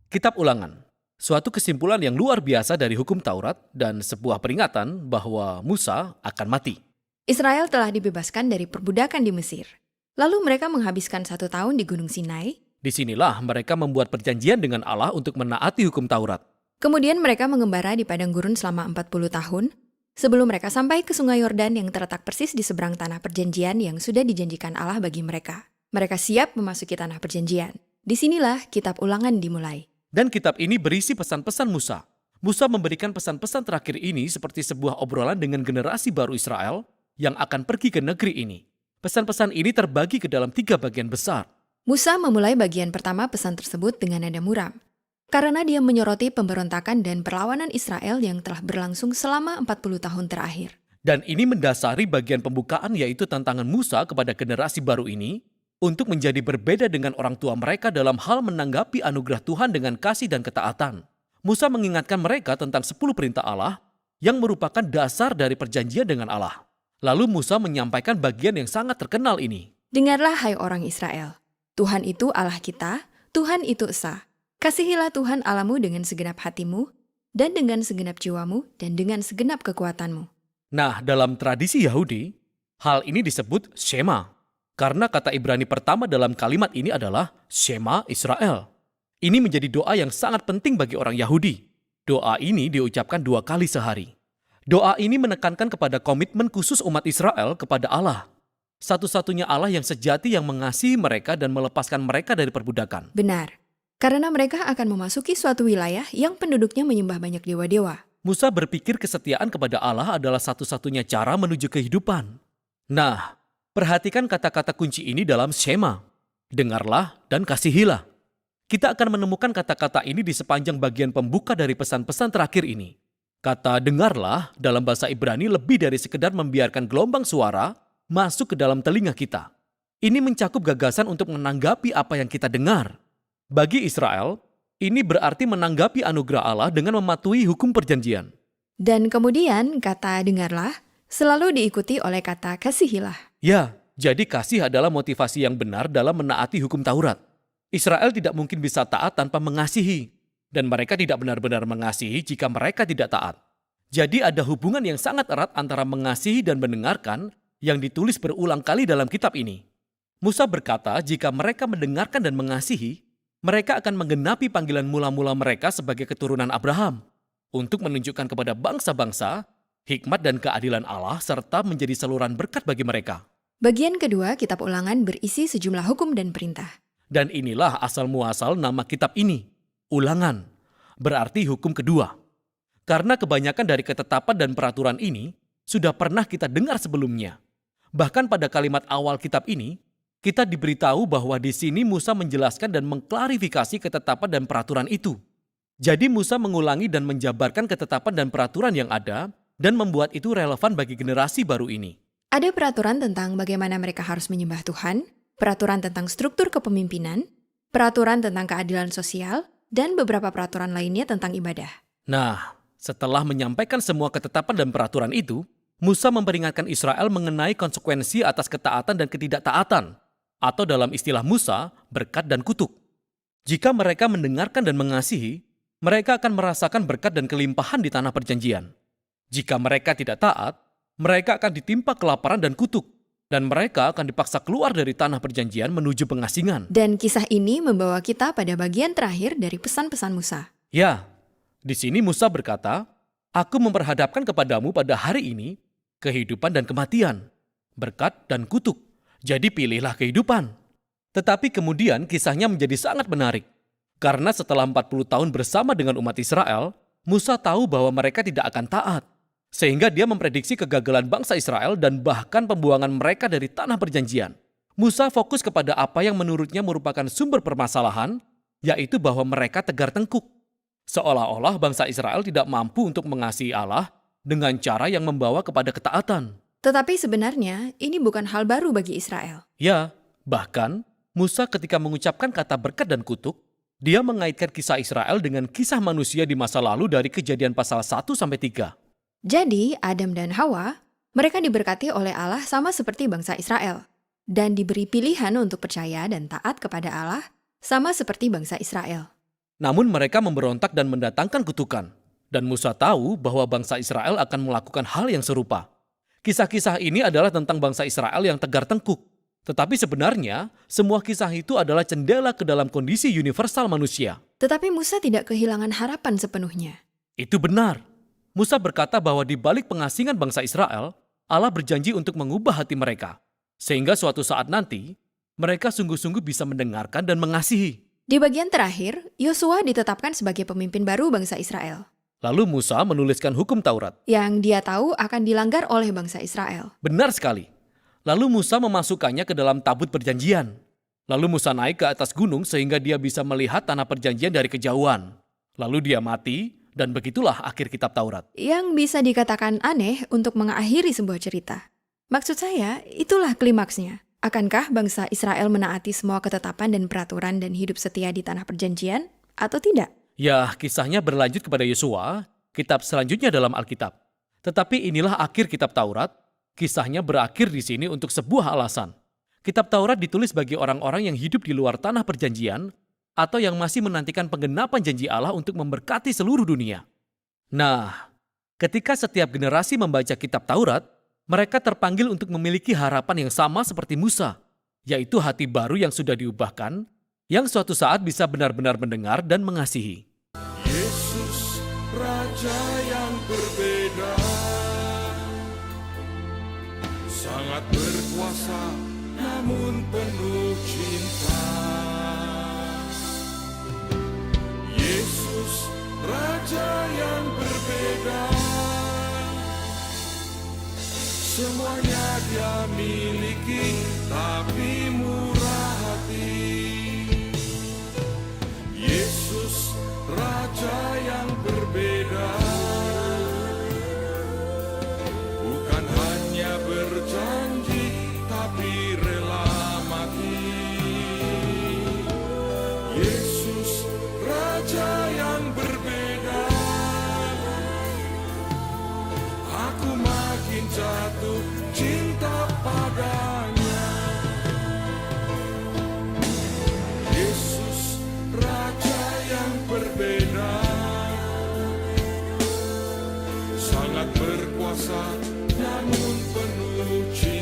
Kitab Ulangan, suatu kesimpulan yang luar biasa dari hukum Taurat dan sebuah peringatan bahwa Musa akan mati. Israel telah dibebaskan dari perbudakan di Mesir. Lalu mereka menghabiskan 1 tahun di Gunung Sinai. Disinilah mereka membuat perjanjian dengan Allah untuk menaati hukum Taurat. Kemudian mereka mengembara di padang gurun selama 40 tahun, sebelum mereka sampai ke sungai Yordan yang terletak persis di seberang tanah perjanjian yang sudah dijanjikan Allah bagi mereka. Mereka siap memasuki tanah perjanjian. Disinilah kitab Ulangan dimulai. Dan kitab ini berisi pesan-pesan Musa. Musa memberikan pesan-pesan terakhir ini seperti sebuah obrolan dengan generasi baru Israel yang akan pergi ke negeri ini. Pesan-pesan ini terbagi ke dalam 3 bagian besar. Musa memulai bagian pertama pesan tersebut dengan nada muram. Karena dia menyoroti pemberontakan dan perlawanan Israel yang telah berlangsung selama 40 tahun terakhir. Dan ini mendasari bagian pembukaan yaitu tantangan Musa kepada generasi baru ini untuk menjadi berbeda dengan orang tua mereka dalam hal menanggapi anugerah Tuhan dengan kasih dan ketaatan. Musa mengingatkan mereka tentang 10 perintah Allah yang merupakan dasar dari perjanjian dengan Allah. Lalu Musa menyampaikan bagian yang sangat terkenal ini. Dengarlah hai orang Israel, Tuhan itu Allah kita, Tuhan itu esa. Kasihilah Tuhan Allahmu dengan segenap hatimu, dan dengan segenap jiwamu, dan dengan segenap kekuatanmu. Nah, dalam tradisi Yahudi, hal ini disebut Shema. Karena kata Ibrani pertama dalam kalimat ini adalah Shema Israel. Ini menjadi doa yang sangat penting bagi orang Yahudi. Doa ini diucapkan 2 kali sehari. Doa ini menekankan kepada komitmen khusus umat Israel kepada Allah. Satu-satunya Allah yang sejati yang mengasihi mereka dan melepaskan mereka dari perbudakan. Benar, karena mereka akan memasuki suatu wilayah yang penduduknya menyembah banyak dewa-dewa. Musa berpikir kesetiaan kepada Allah adalah satu-satunya cara menuju kehidupan. Nah, perhatikan kata-kata kunci ini dalam Shema. Dengarlah dan kasihilah. Kita akan menemukan kata-kata ini di sepanjang bagian pembuka dari pesan-pesan terakhir ini. Kata dengarlah dalam bahasa Ibrani lebih dari sekedar membiarkan gelombang suara masuk ke dalam telinga kita. Ini mencakup gagasan untuk menanggapi apa yang kita dengar. Bagi Israel, ini berarti menanggapi anugerah Allah dengan mematuhi hukum perjanjian. Dan kemudian kata dengarlah selalu diikuti oleh kata kasihilah. Ya, jadi kasih adalah motivasi yang benar dalam menaati hukum Taurat. Israel tidak mungkin bisa taat tanpa mengasihi. Dan mereka tidak benar-benar mengasihi jika mereka tidak taat. Jadi ada hubungan yang sangat erat antara mengasihi dan mendengarkan yang ditulis berulang kali dalam kitab ini. Musa berkata jika mereka mendengarkan dan mengasihi, mereka akan menggenapi panggilan mula-mula mereka sebagai keturunan Abraham untuk menunjukkan kepada bangsa-bangsa hikmat dan keadilan Allah serta menjadi saluran berkat bagi mereka. Bagian kedua kitab Ulangan berisi sejumlah hukum dan perintah. Dan inilah asal-muasal nama kitab ini, Ulangan, berarti hukum kedua. Karena kebanyakan dari ketetapan dan peraturan ini sudah pernah kita dengar sebelumnya. Bahkan pada kalimat awal kitab ini, kita diberitahu bahwa di sini Musa menjelaskan dan mengklarifikasi ketetapan dan peraturan itu. Jadi Musa mengulangi dan menjabarkan ketetapan dan peraturan yang ada dan membuat itu relevan bagi generasi baru ini. Ada peraturan tentang bagaimana mereka harus menyembah Tuhan, peraturan tentang struktur kepemimpinan, peraturan tentang keadilan sosial, dan beberapa peraturan lainnya tentang ibadah. Nah, setelah menyampaikan semua ketetapan dan peraturan itu, Musa memperingatkan Israel mengenai konsekuensi atas ketaatan dan ketidaktaatan. Atau dalam istilah Musa, berkat dan kutuk. Jika mereka mendengarkan dan mengasihi, mereka akan merasakan berkat dan kelimpahan di tanah perjanjian. Jika mereka tidak taat, mereka akan ditimpa kelaparan dan kutuk. Dan mereka akan dipaksa keluar dari tanah perjanjian menuju pengasingan. Dan kisah ini membawa kita pada bagian terakhir dari pesan-pesan Musa. Ya, di sini Musa berkata, "Aku memperhadapkan kepadamu pada hari ini kehidupan dan kematian, berkat dan kutuk. Jadi pilihlah kehidupan." Tetapi kemudian kisahnya menjadi sangat menarik. Karena setelah 40 tahun bersama dengan umat Israel, Musa tahu bahwa mereka tidak akan taat. Sehingga dia memprediksi kegagalan bangsa Israel dan bahkan pembuangan mereka dari tanah perjanjian. Musa fokus kepada apa yang menurutnya merupakan sumber permasalahan, yaitu bahwa mereka tegar tengkuk. Seolah-olah bangsa Israel tidak mampu untuk mengasihi Allah dengan cara yang membawa kepada ketaatan. Tetapi sebenarnya ini bukan hal baru bagi Israel. Ya, bahkan Musa ketika mengucapkan kata berkat dan kutuk, dia mengaitkan kisah Israel dengan kisah manusia di masa lalu dari Kejadian pasal 1-3. Jadi Adam dan Hawa, mereka diberkati oleh Allah sama seperti bangsa Israel. Dan diberi pilihan untuk percaya dan taat kepada Allah sama seperti bangsa Israel. Namun mereka memberontak dan mendatangkan kutukan. Dan Musa tahu bahwa bangsa Israel akan melakukan hal yang serupa. Kisah-kisah ini adalah tentang bangsa Israel yang tegar tengkuk. Tetapi sebenarnya, semua kisah itu adalah jendela ke dalam kondisi universal manusia. Tetapi Musa tidak kehilangan harapan sepenuhnya. Itu benar. Musa berkata bahwa di balik pengasingan bangsa Israel, Allah berjanji untuk mengubah hati mereka. Sehingga suatu saat nanti, mereka sungguh-sungguh bisa mendengarkan dan mengasihi. Di bagian terakhir, Yosua ditetapkan sebagai pemimpin baru bangsa Israel, Lalu Musa menuliskan hukum Taurat. yang dia tahu akan dilanggar oleh bangsa Israel. Benar sekali. Lalu Musa memasukkannya ke dalam tabut perjanjian. Lalu Musa naik ke atas gunung sehingga dia bisa melihat tanah perjanjian dari kejauhan. Lalu dia mati, dan begitulah akhir kitab Taurat. Yang bisa dikatakan aneh untuk mengakhiri sebuah cerita. Maksud saya, itulah klimaksnya. Akankah bangsa Israel menaati semua ketetapan dan peraturan dan hidup setia di tanah perjanjian, atau tidak? Ya, kisahnya berlanjut kepada Yosua, kitab selanjutnya dalam Alkitab. Tetapi inilah akhir kitab Taurat, kisahnya berakhir di sini untuk sebuah alasan. Kitab Taurat ditulis bagi orang-orang yang hidup di luar tanah perjanjian atau yang masih menantikan penggenapan janji Allah untuk memberkati seluruh dunia. Nah, ketika setiap generasi membaca kitab Taurat, mereka terpanggil untuk memiliki harapan yang sama seperti Musa, yaitu hati baru yang sudah diubahkan, yang suatu saat bisa benar-benar mendengar dan mengasihi. Yesus, Raja yang berbeda, sangat berkuasa namun penuh cinta. Yesus, Raja yang berbeda, semuanya dia miliki tapi murah hati. Yesus, Raja yang berbeda, bukan hanya berjanji tapi rela mati. Yesus, Raja yang berbeda, aku makin jatuh cinta padanya. Yesus, Raja yang berbeda, sangat berkuasa namun penuh cinta.